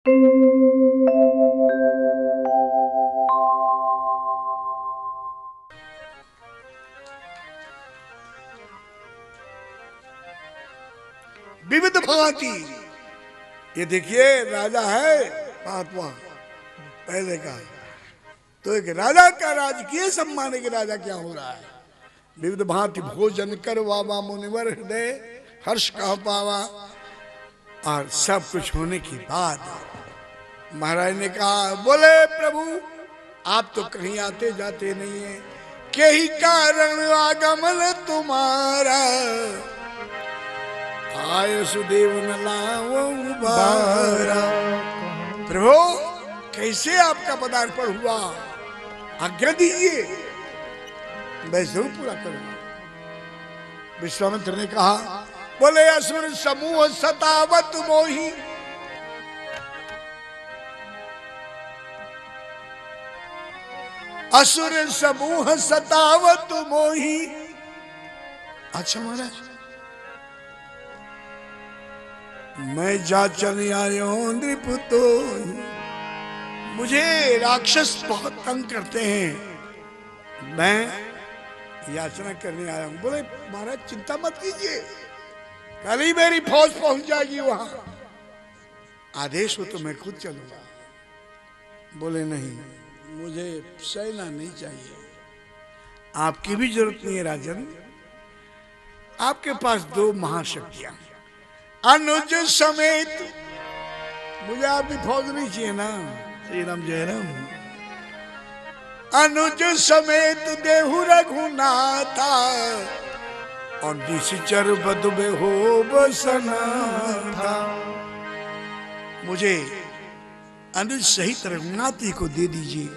विविध भांति, ये देखिए राजा है महात्मा पहले का, तो एक राजा का राजकीय सम्मान है कि राजा क्या हो रहा है। विविध भांति भोजन कर वावा मुनिवर हृदय हर्ष कह पावा। और सब कुछ होने के बाद महाराज ने कहा, बोले प्रभु आप तो कहीं आते जाते नहीं है, के ही कारण आगमन तुम्हारा, आय सुदेव न लाओ बारा। प्रभु कैसे आपका पदार्पण हुआ, आज्ञा दीजिए, मैं जरूर पूरा करूंगा। विश्वामित्र ने कहा, बोले असुर समूह सतावत मोही, असुर समूह सतावत मोही। अच्छा महाराज, मैं जाचन आयो नृपतो, मुझे राक्षस बहुत तंग करते हैं, मैं याचना करने आया हूं। बोले महाराज चिंता मत कीजिए, कल ही मेरी फौज पहुंच जाएगी वहां, आदेश हो तो मैं खुद चलूंगा। बोले नहीं, मुझे सेना नहीं चाहिए, आपकी भी जरूरत नहीं है राजन, आपके पास दो महाशक्तियां अनुज समेत, मुझे आपकी फौज नहीं चाहिए ना। श्री राम जय राम। अनुज समेत देहु रघुनाथा, और निश्चर बदबे हो बसना था। मुझे अनुज सहित रघुनाथ जी को दे दीजिए।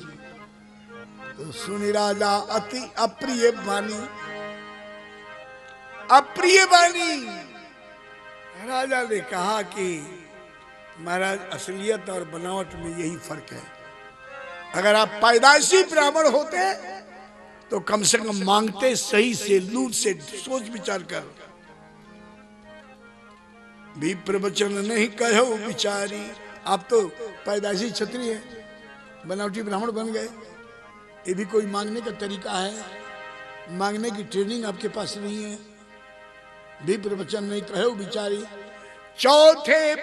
तो सुनी राजा अति अप्रिय वाणी, अप्रिय वाणी। राजा ने कहा कि महाराज असलियत और बनावट में यही फर्क है, अगर आप पैदाइशी ब्राह्मण होते तो कम से कम मांगते सही से, लूट से, सोच विचार कर। भी प्रवचन नहीं कहो विचारी, आप तो पैदाइशी क्षत्रिय है, बनावटी ब्राह्मण बन गए। ये भी कोई मांगने का तरीका है? मांगने की ट्रेनिंग आपके पास नहीं है। भी प्रवचन नहीं कहो विचारी, चौथे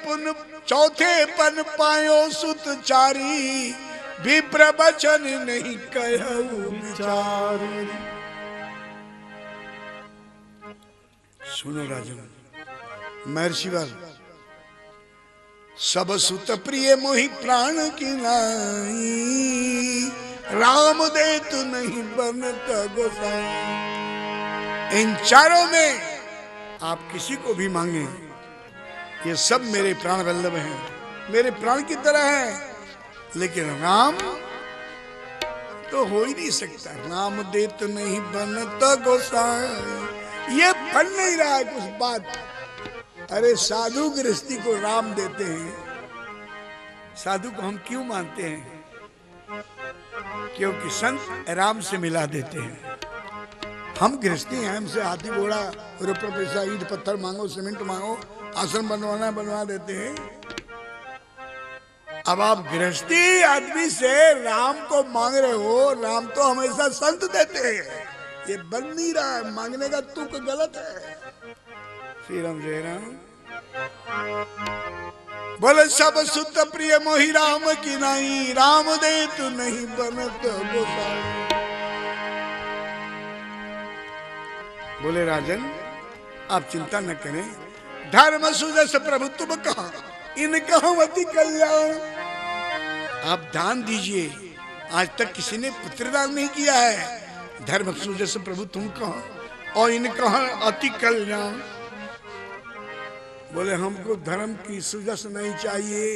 पन पायो सुत चारी, भी प्रवचन नहीं कहो विचारी। सुनो राजन, महर्षि वर सब सुत प्रिय मोहि प्राण की नाई, राम दे तू नहीं बनत गोसाई। इन चारों में आप किसी को भी मांगे, ये सब मेरे प्राण वल्लभ हैं, मेरे प्राण की तरह हैं, लेकिन राम तो हो ही नहीं सकता। राम देत नहीं बनत गोसाई, ये बन नहीं रहा है कुछ बात। अरे साधु गृहस्थी को राम देते हैं, साधु को हम क्यों मानते हैं? क्योंकि संत राम से मिला देते हैं। हम गृहस्थी हैं, हमसे हाथी घोड़ा रुपये पैसा ईंट पत्थर मांगो, सीमेंट मांगो, आश्रम बनवाना बनवा देते हैं। अब आप गृहस्थी आदमी से राम को मांग रहे हो, राम तो हमेशा संत देते हैं, ये बन नहीं रहा है, मांगने का तुक गलत है। श्री राम जय राम। बोले सब सुत प्रिय मोहि राम की नाई, राम दे तू नहीं बनत गोसाई। बोले राजन आप चिंता न करें, धर्म सुजस प्रभु तुम कहा, इनका अति कल्याण। आप दान दीजिए, आज तक किसी ने पुत्रदान नहीं किया है। धर्म सुजस प्रभु तुम कहा और इनका अति कल्याण। बोले हमको धर्म की सुजस नहीं चाहिए,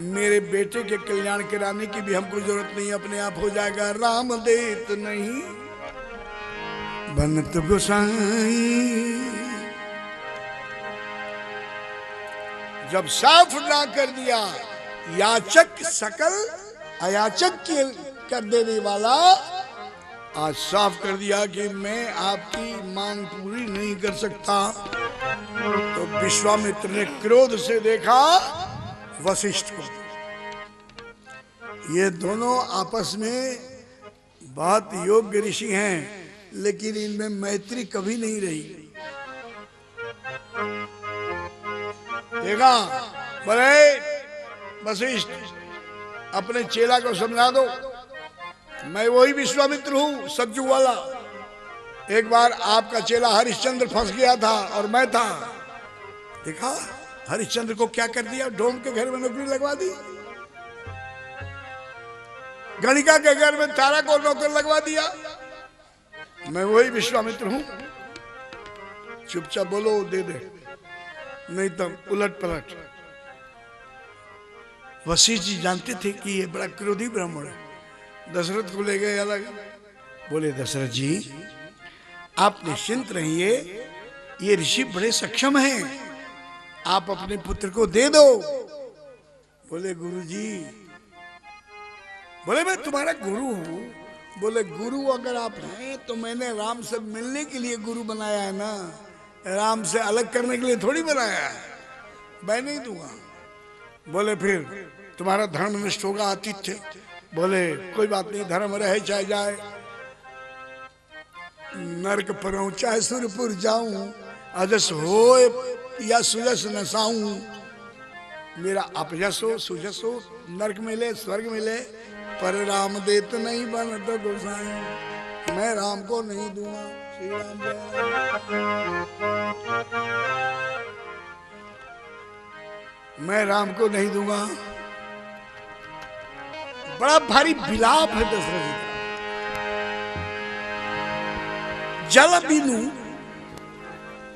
मेरे बेटे के कल्याण कराने की भी हमको जरूरत नहीं, अपने आप हो जाएगा। राम देत नहीं बनत गोसाई। जब साफ ना कर दिया, याचक सकल अयाचक के कर देने वाला, आज साफ कर दिया कि मैं आपकी मांग पूरी नहीं कर सकता। तो विश्वामित्र ने क्रोध से देखा, वशिष्ठ को। ये दोनों आपस में बहुत योग्य ऋषि हैं, लेकिन इनमें मैत्री कभी नहीं रही। देखा, बोले वशिष्ठ अपने चेला को समझा दो, मैं वही विश्वामित्र हूं सतयुग वाला। एक बार आपका चेला हरिश्चंद्र फंस गया था और मैं था। देखा हरिश्चंद्र को क्या कर दिया, डोम के घर में नौकरी लगवा दी, गणिका के घर में तारा को नौकर लगवा दिया। मैं वही विश्वामित्र हूं, चुपचाप बोलो दे दे, नहीं तो उलट पलट। वशिष्ठ जी जानते थे कि ये बड़ा क्रोधी ब्राह्मण है। दशरथ को ले गए अलग, बोले दशरथ जी आप निश्चिंत रहिए, ये ऋषि बड़े सक्षम हैं, आप अपने पुत्र को दे दो। बोले गुरुजी, बोले मैं तुम्हारा गुरु हूं। बोले गुरु अगर आप हैं तो मैंने राम से मिलने के लिए गुरु बनाया है ना, राम से अलग करने के लिए थोड़ी बनाया है, मैं नहीं दूंगा। बोले फिर तुम्हारा धर्म नष्ट होगा आतिथ्य। बोले कोई बात नहीं, धर्म रहे चाहे जाए, नरक परों चाहे सुरपुर जाऊं, अजस हो या सुजस नसाऊं। मेरा अपजस हो सुजस हो, नरक मिले स्वर्ग मिले, पर राम देत नहीं बन तो गोसाई, मैं राम को नहीं दूंगा। श्री राम मैं राम को नहीं दूंगा। बड़ा भारी विलाप है दशरथ जी का। जल बिनु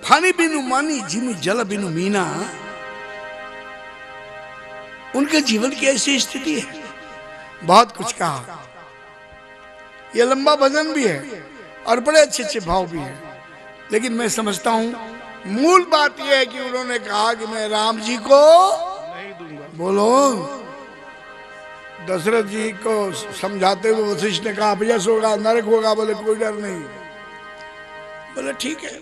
फानी बिनु मानी जिमी जल बिनु मीना, उनके जीवन की ऐसी स्थिति है। बहुत कुछ कहा, यह लंबा भजन भी है और बड़े अच्छे अच्छे भाव भी हैं, लेकिन मैं समझता हूं मूल बात यह है कि उन्होंने कहा कि मैं राम जी को नहीं दूंगा। बोलो, दशरथ जी को समझाते हुए वशिष्ठ ने कहा अपयश होगा, नरक होगा। बोले कोई डर नहीं। बोले ठीक है,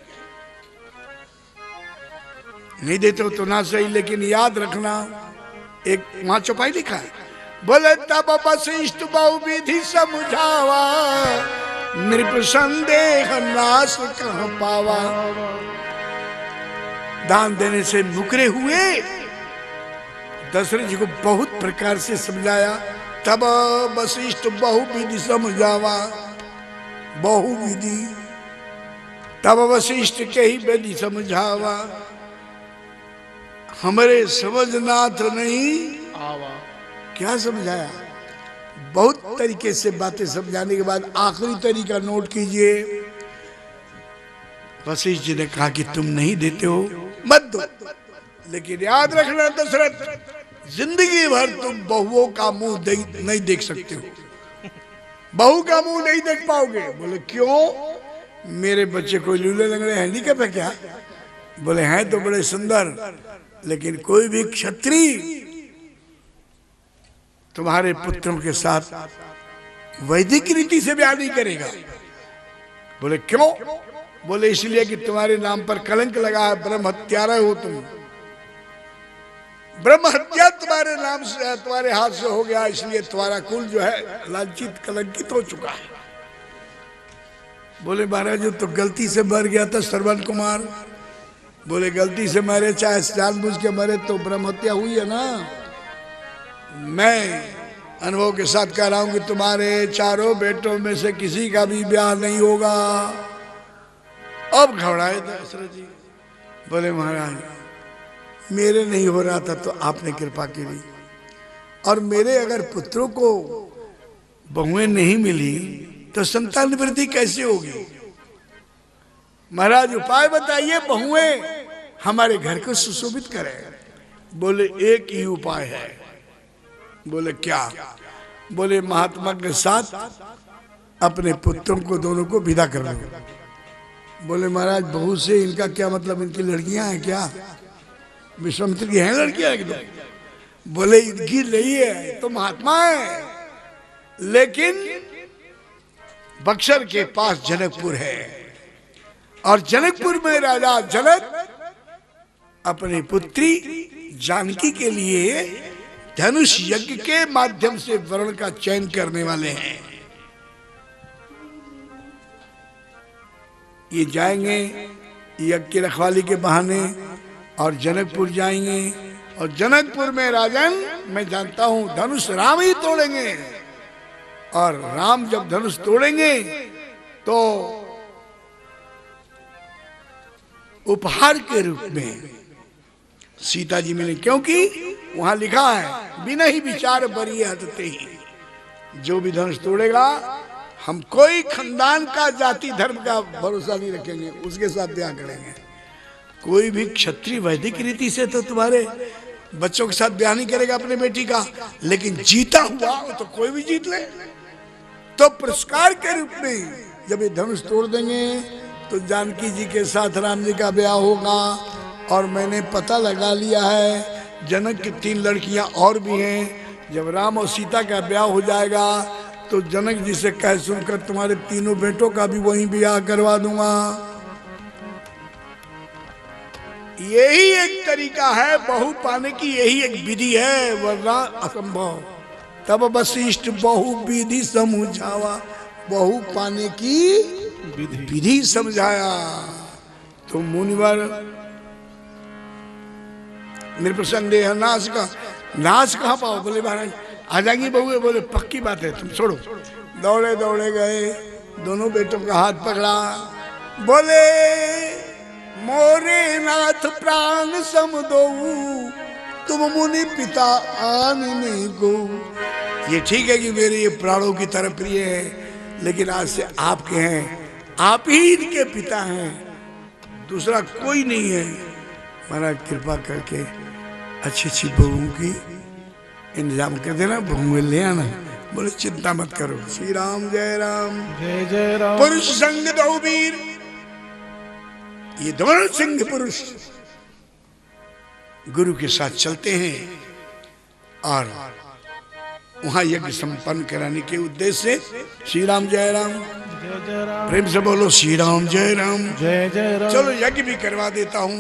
नहीं देते हो तो ना सही, लेकिन याद रखना, एक वहां चौपाई लिखा है, बोले तब वशिष्ठ बहुविधि समझावा, नृप संदेह नाश कहाँ पावा। दान देने से मुकरे हुए दशरथ जी को बहुत प्रकार से समझाया। तब वशिष्ठ बहुविधि समझावा, बहुविधि, तब वशिष्ठ के ही विधि समझावा, हमारे समझनाथ नहीं आवा। क्या समझाया? बहुत तरीके से बातें समझाने के बाद आखिरी तरीका नोट कीजिए। वशिष्ठ जी ने कहा कि तुम नहीं देते हो मत दो, लेकिन याद रखना दशरथ, जिंदगी भर तुम बहुओं का मुंह नहीं देख सकते हो, बहू का मुंह नहीं देख पाओगे। बोले क्यों? मेरे बच्चे कोई लूले लंगड़े हैंडीकैप है क्या? बोले हैं तो बड़े सुंदर, लेकिन कोई भी क्षत्रिय तुम्हारे पुत्रों के साथ वैदिक रीति से ब्याह नहीं करेगा। बोले क्यों? बोले इसलिए कि तुम्हारे नाम पर कलंक लगा है, ब्रह्म हत्यारा हो तुम, ब्रह्म हत्या तुम्हारे नाम से, तुम्हारे हाथ से हो गया, इसलिए तुम्हारा कुल जो है लांछित कलंकित हो चुका है। बोले महाराज जो तो गलती से मर गया था श्रवण कुमार। बोले गलती से मरे चाहे जानबूझ के मरे तो ब्रह्म हत्या हुई है ना। मैं अनुभव के साथ कह रहा हूं कि तुम्हारे चारों बेटों में से किसी का भी ब्याह नहीं होगा। अब घबराए दशरथ जी। बोले महाराज मेरे नहीं हो रहा था तो आपने कृपा की, और मेरे अगर पुत्रों को बहुएं नहीं मिली तो संतान वृद्धि कैसे होगी? महाराज उपाय बताइए, बहुएं हमारे घर को सुशोभित करें। बोले एक ही उपाय है। बोले क्या? बोले महात्मा के साथ अपने पुत्रों को दोनों को विदा कर लो। बोले महाराज बहू से इनका क्या मतलब, इनकी लड़कियां हैं क्या? विश्वामित्र की हैं लड़कियां एकदम? बोले इनकी नहीं है तो महात्मा है, लेकिन बक्सर के पास जनकपुर है, और जनकपुर में राजा जनक अपनी पुत्री जानकी के लिए धनुष यज्ञ के माध्यम से वरुण का चयन करने वाले हैं। ये जाएंगे यज्ञ की रखवाली के बहाने और जनकपुर जाएंगे, और जनकपुर में राजन मैं जानता हूं धनुष राम ही तोड़ेंगे, और राम जब धनुष तोड़ेंगे तो उपहार के रूप में सीता जी मिले, क्योंकि वहां लिखा है बिना ही विचार बरी हटते ही, जो भी धनुष तोड़ेगा हम कोई खानदान का जाति धर्म का भरोसा नहीं रखेंगे, उसके साथ ब्याह करेंगे। कोई भी क्षत्रिय वैदिक रीति से तो तुम्हारे बच्चों के साथ ब्याह नहीं करेगा अपने बेटी का, लेकिन जीता हुआ तो कोई भी जीत ले। तो पुरस्कार के रूप में जब ये धनुष तोड़ देंगे तो जानकी जी के साथ राम जी का ब्याह होगा। और मैंने पता लगा लिया है जनक की 3 लड़कियां और भी हैं। जब राम और सीता का ब्याह हो जाएगा तो जनक जी से कह सुनकर तुम्हारे 3 बेटों का भी वहीं ब्याह करवा दूंगा। यही एक तरीका है बहू पाने की, यही एक विधि है, वरना असंभव। तब वशिष्ठ बहु विधि समझावा, बहू पाने की विधि समझाया। तो मुनिवर निरप्रसंदेह नाश कहाँ पाओ? बोले महाराज आ जाएंगी बहू। बोले पक्की बात है, तुम छोड़ो। दौड़े दौड़े गए, दोनों बेटों का हाथ पकड़ा, बोले मोरे नाथ प्राण सम दो, तुम मुनि पिता आने को। ये ठीक है कि मेरे ये प्राणों की तरह प्रिय है, लेकिन आज से आपके हैं, आप ही इनके पिता हैं, दूसरा कोई नहीं है। महाराज कृपा करके अच्छी अच्छी बहुओं की इंतजाम कर देना, बहुएं ले आना। बोले चिंता मत करो। श्री राम जय राम जय जय राम। पुरुष संग दो वीर, ये दोनों सिंह पुरुष गुरु के साथ चलते हैं और वहां यज्ञ संपन्न कराने के उद्देश्य से श्री राम जय राम जय जय राम। प्रेम से बोलो श्री राम जय राम जय जय राम। चलो यज्ञ भी करवा देता हूं।